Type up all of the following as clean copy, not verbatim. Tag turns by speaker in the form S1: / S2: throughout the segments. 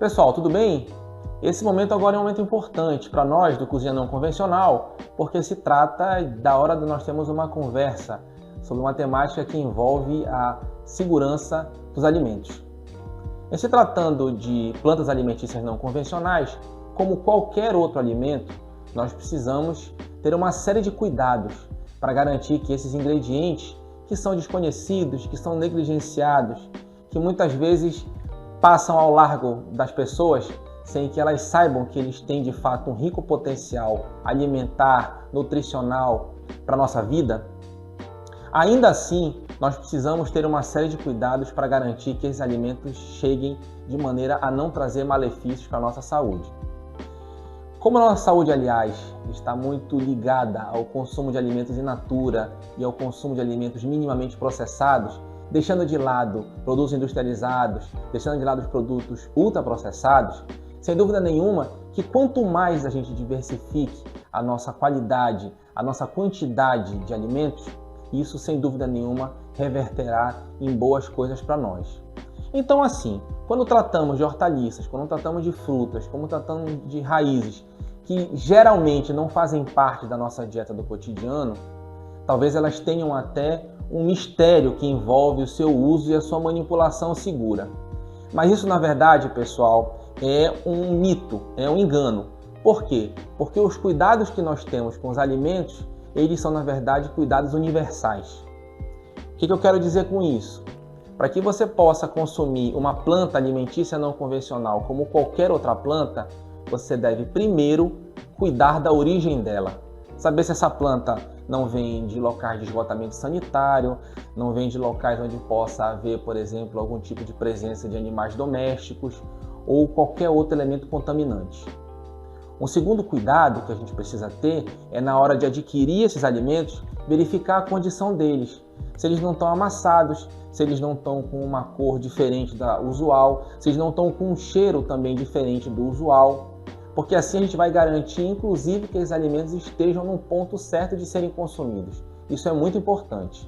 S1: Pessoal, tudo bem? Esse momento agora é um momento importante para nós do Cozinha Não Convencional, porque se trata da hora de nós termos uma conversa sobre uma temática que envolve a segurança dos alimentos. Em se tratando de plantas alimentícias não convencionais, como qualquer outro alimento, nós precisamos ter uma série de cuidados para garantir que esses ingredientes que são desconhecidos, que são negligenciados, que muitas vezes passam ao largo das pessoas sem que elas saibam que eles têm de fato um rico potencial alimentar, nutricional para a nossa vida, ainda assim nós precisamos ter uma série de cuidados para garantir que esses alimentos cheguem de maneira a não trazer malefícios para a nossa saúde. Como a nossa saúde, aliás, está muito ligada ao consumo de alimentos in natura e ao consumo de alimentos minimamente processados, deixando de lado produtos industrializados, deixando de lado os produtos ultraprocessados, sem dúvida nenhuma que quanto mais a gente diversifique a nossa qualidade, a nossa quantidade de alimentos, isso sem dúvida nenhuma reverterá em boas coisas para nós. Então assim, quando tratamos de hortaliças, quando tratamos de frutas, quando tratamos de raízes que geralmente não fazem parte da nossa dieta do cotidiano, talvez elas tenham até um mistério que envolve o seu uso e a sua manipulação segura. Mas isso, na verdade, pessoal, é um mito, é um engano. Por quê? Porque os cuidados que nós temos com os alimentos, eles são, na verdade, cuidados universais. O que eu quero dizer com isso? Para que você possa consumir uma planta alimentícia não convencional como qualquer outra planta, você deve primeiro cuidar da origem dela. Saber se essa planta não vem de locais de esgotamento sanitário, não vem de locais onde possa haver, por exemplo, algum tipo de presença de animais domésticos ou qualquer outro elemento contaminante. Um segundo cuidado que a gente precisa ter é na hora de adquirir esses alimentos, verificar a condição deles. Se eles não estão amassados, se eles não estão com uma cor diferente da usual, se eles não estão com um cheiro também diferente do usual, porque assim a gente vai garantir, inclusive, que esses alimentos estejam no ponto certo de serem consumidos. Isso é muito importante.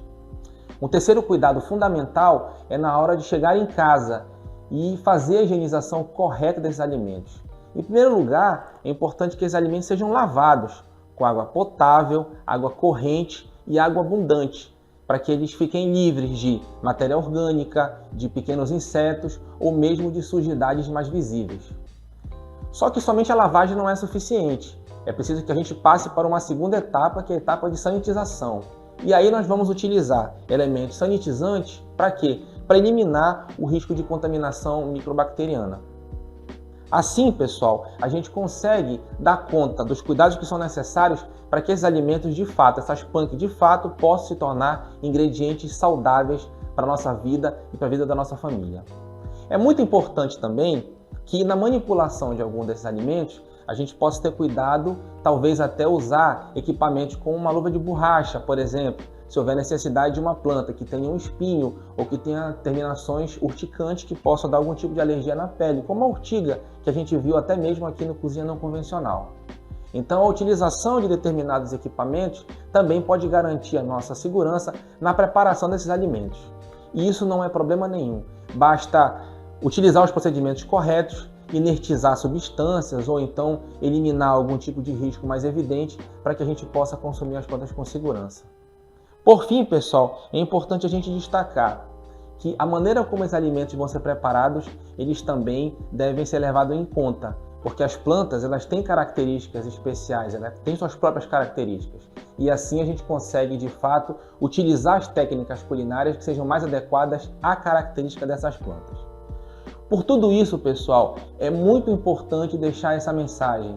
S1: Um terceiro cuidado fundamental é na hora de chegar em casa e fazer a higienização correta desses alimentos. Em primeiro lugar, é importante que esses alimentos sejam lavados com água potável, água corrente e água abundante, para que eles fiquem livres de matéria orgânica, de pequenos insetos ou mesmo de sujidades mais visíveis. Só que somente a lavagem não é suficiente. É preciso que a gente passe para uma segunda etapa, que é a etapa de sanitização. E aí nós vamos utilizar elementos sanitizantes para quê? Para eliminar o risco de contaminação microbacteriana. Assim, pessoal, a gente consegue dar conta dos cuidados que são necessários para que esses alimentos de fato, essas plantas de fato, possam se tornar ingredientes saudáveis para a nossa vida e para a vida da nossa família. É muito importante também que na manipulação de algum desses alimentos, a gente possa ter cuidado, talvez até usar equipamentos como uma luva de borracha, por exemplo, se houver necessidade de uma planta que tenha um espinho ou que tenha terminações urticantes que possam dar algum tipo de alergia na pele, como a urtiga, que a gente viu até mesmo aqui no Cozinha Não Convencional. Então, a utilização de determinados equipamentos também pode garantir a nossa segurança na preparação desses alimentos. E isso não é problema nenhum, basta utilizar os procedimentos corretos, inertizar substâncias ou então eliminar algum tipo de risco mais evidente para que a gente possa consumir as plantas com segurança. Por fim, pessoal, é importante a gente destacar que a maneira como os alimentos vão ser preparados, eles também devem ser levados em conta, porque as plantas elas têm características especiais, elas têm suas próprias características. E assim a gente consegue, de fato, utilizar as técnicas culinárias que sejam mais adequadas à característica dessas plantas. Por tudo isso, pessoal, é muito importante deixar essa mensagem.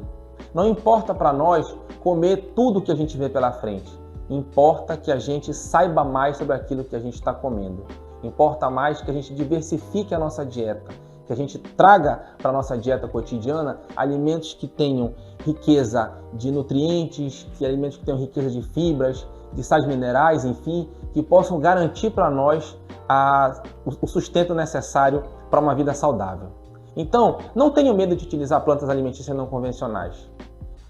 S1: Não importa para nós comer tudo que a gente vê pela frente. Importa que a gente saiba mais sobre aquilo que a gente está comendo. Importa mais que a gente diversifique a nossa dieta, que a gente traga para a nossa dieta cotidiana alimentos que tenham riqueza de nutrientes, alimentos que tenham riqueza de fibras, de sais minerais, enfim, que possam garantir para nós o sustento necessário para uma vida saudável. Então, não tenha medo de utilizar plantas alimentícias não convencionais.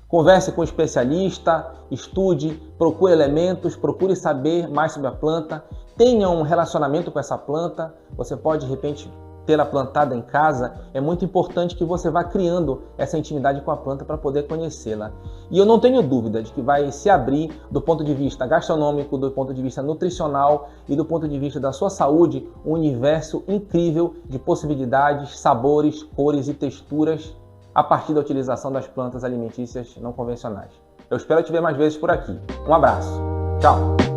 S1: Converse com um especialista, estude, procure elementos, procure saber mais sobre a planta, tenha um relacionamento com essa planta. Você pode, de repente, tê-la plantada em casa, é muito importante que você vá criando essa intimidade com a planta para poder conhecê-la. E eu não tenho dúvida de que vai se abrir do ponto de vista gastronômico, do ponto de vista nutricional e do ponto de vista da sua saúde, um universo incrível de possibilidades, sabores, cores e texturas a partir da utilização das plantas alimentícias não convencionais. Eu espero te ver mais vezes por aqui. Um abraço. Tchau.